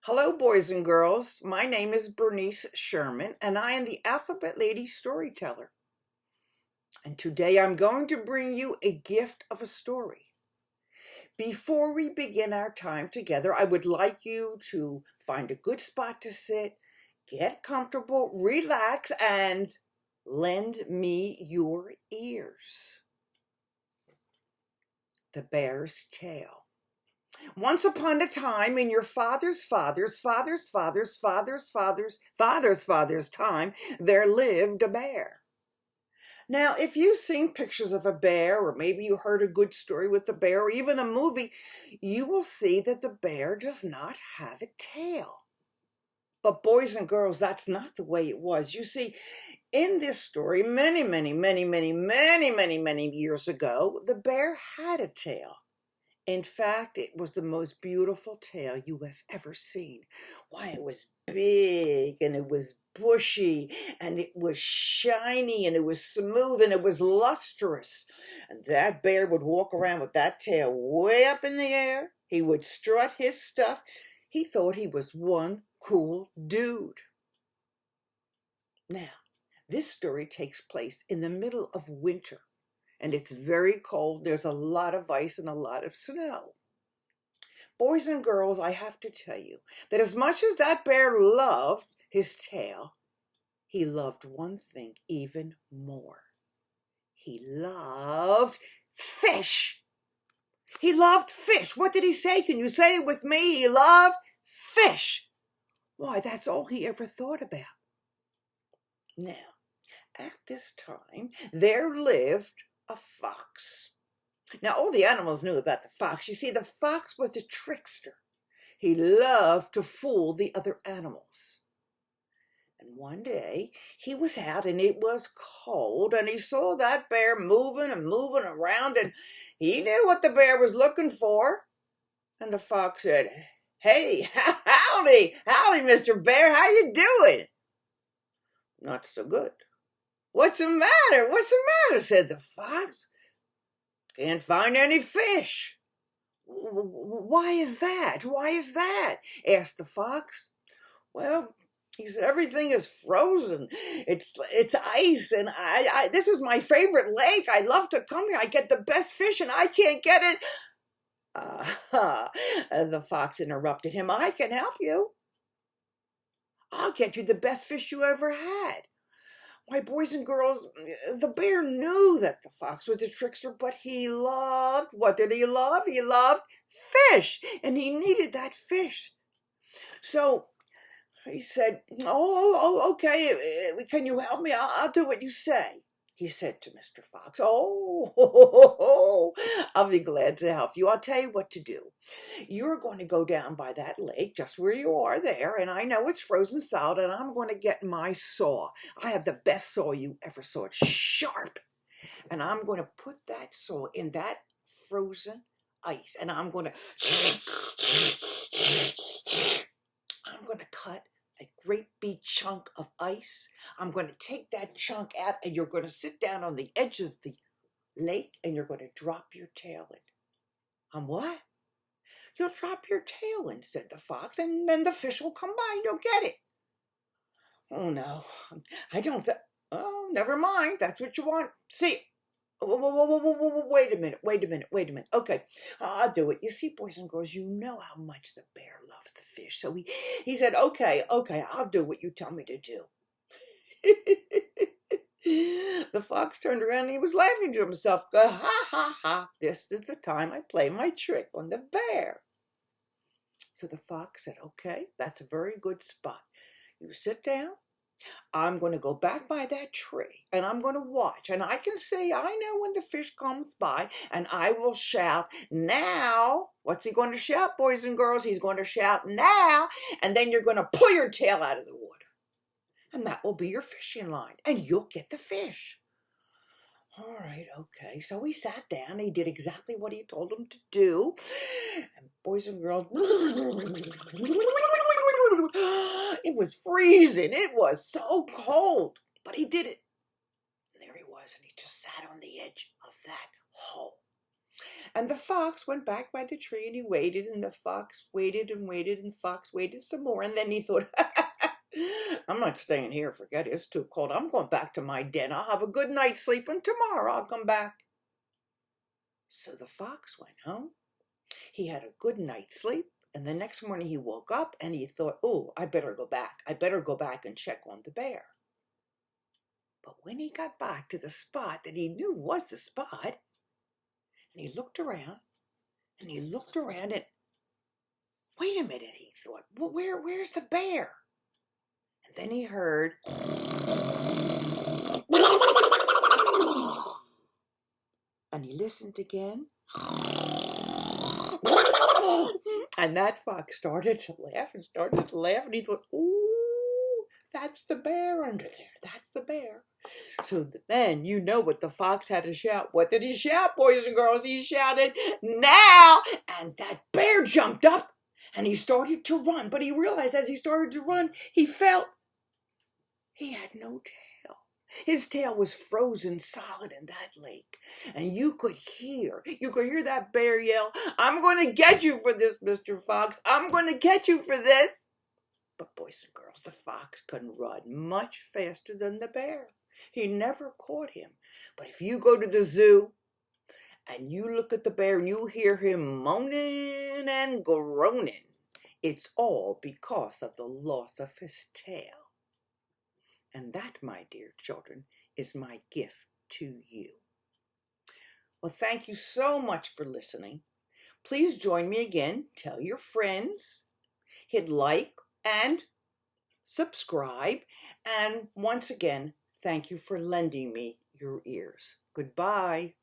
Hello, boys and girls. My name is Bernice Sherman, and I am the Alphabet Lady Storyteller. And today I'm going to bring you a gift of a story. Before we begin our time together, I would like you to find a good spot to sit, get comfortable, relax, and lend me your ears. The Bear's Tale. Once upon a time, in your father's time, there lived a bear. Now, if you've seen pictures of a bear, or maybe you heard a good story with the bear, or even a movie, you will see that the bear does not have a tail. But boys and girls, that's not the way it was. You see, in this story, many years ago, the bear had a tail. In fact, it was the most beautiful tail you have ever seen. Why, it was big and it was bushy and it was shiny and it was smooth and it was lustrous. And that bear would walk around with that tail way up in the air. He would strut his stuff. He thought he was one cool dude. Now, this story takes place in the middle of winter. And it's very cold. There's a lot of ice and a lot of snow. Boys and girls, I have to tell you that as much as that bear loved his tail, he loved one thing even more. He loved fish. He loved fish. What did he say? Can you say it with me? He loved fish. Why, that's all he ever thought about. Now, at this time, there lived a fox. Now, all the animals knew about the fox. You see, the fox was a trickster. He loved to fool the other animals. And one day, he was out and it was cold, and he saw that bear moving around, and he knew what the bear was looking for. And the fox said, "Hey, howdy, Mr. Bear, how you doing?" "Not so good." "What's the matter? What's the matter?" said the fox. "Can't find any fish." "Why is that? Why is that?" asked the fox. "Well," he said, "everything is frozen. It's ice, and this is my favorite lake. I love to come here. I get the best fish, and I can't get it." The fox interrupted him. "I can help you. I'll get you the best fish you ever had." Why, boys and girls, the bear knew that the fox was a trickster, but he loved, what did he love? He loved fish, and he needed that fish. So he said, okay, can you help me? I'll do what you say," he said to Mr. Fox. "Oh, I'll be glad to help you. I'll tell you what to do. You're going to go down by that lake, just where you are there, and I know it's frozen solid, and I'm going to get my saw. I have the best saw you ever saw. It's sharp, and I'm going to put that saw in that frozen ice, and I'm going to cut a great big chunk of ice. I'm going to take that chunk out, and you're going to sit down on the edge of the lake, and you're going to drop your tail in." "What?" "You'll drop your tail in," said the fox, "and then the fish will come by and you'll get it." "Oh, no, I don't Oh, never mind. That's what you want. See, wait a minute. Okay, I'll do it. You see, boys and girls, you know how much the bear loves the fish. So he said, okay, I'll do what you tell me to do." The fox turned around and he was laughing to himself. Go, "Ha, ha, ha. This is the time I play my trick on the bear." So the fox said, "Okay, that's a very good spot. You sit down. I'm going to go back by that tree and I'm going to watch. And I can see, I know when the fish comes by, and I will shout, 'Now!'" What's he going to shout, boys and girls? He's going to shout, "Now!" And then you're going to pull your tail out of the water. And that will be your fishing line. And you'll get the fish. All right, okay. So he sat down. He did exactly what he told him to do. And boys and girls, it was freezing. It was so cold. But he did it. And there he was. And he just sat on the edge of that hole. And the fox went back by the tree and he waited, and the fox waited and waited, and the fox waited some more. And then he thought, I'm not staying here. Forget it. It's too cold. I'm going back to my den. I'll have a good night's sleep, and tomorrow I'll come back. So the fox went home. He had a good night's sleep. And the next morning he woke up and he thought, oh, I better go back. I better go back and check on the bear. But when he got back to the spot that he knew was the spot, and he looked around, and he looked around, and wait a minute, he thought, well, where's the bear? And then he heard, and he listened again. And that fox started to laugh and started to laugh, and he thought, ooh, that's the bear under there. That's the bear. So then you know what the fox had to shout. What did he shout, boys and girls? He shouted, now! And that bear jumped up and he started to run. But he realized as he started to run, he felt he had no tail. His tail was frozen solid in that lake. And you could hear that bear yell, I'm going to get you for this, Mr. Fox. I'm going to get you for this. But boys and girls, the fox couldn't run much faster than the bear. He never caught him. But if you go to the zoo and you look at the bear and you hear him moaning and groaning, it's all because of the loss of his tail. And that, my dear children, is my gift to you. Well, thank you so much for listening. Please join me again. Tell your friends. Hit like and subscribe. And once again, thank you for lending me your ears. Goodbye.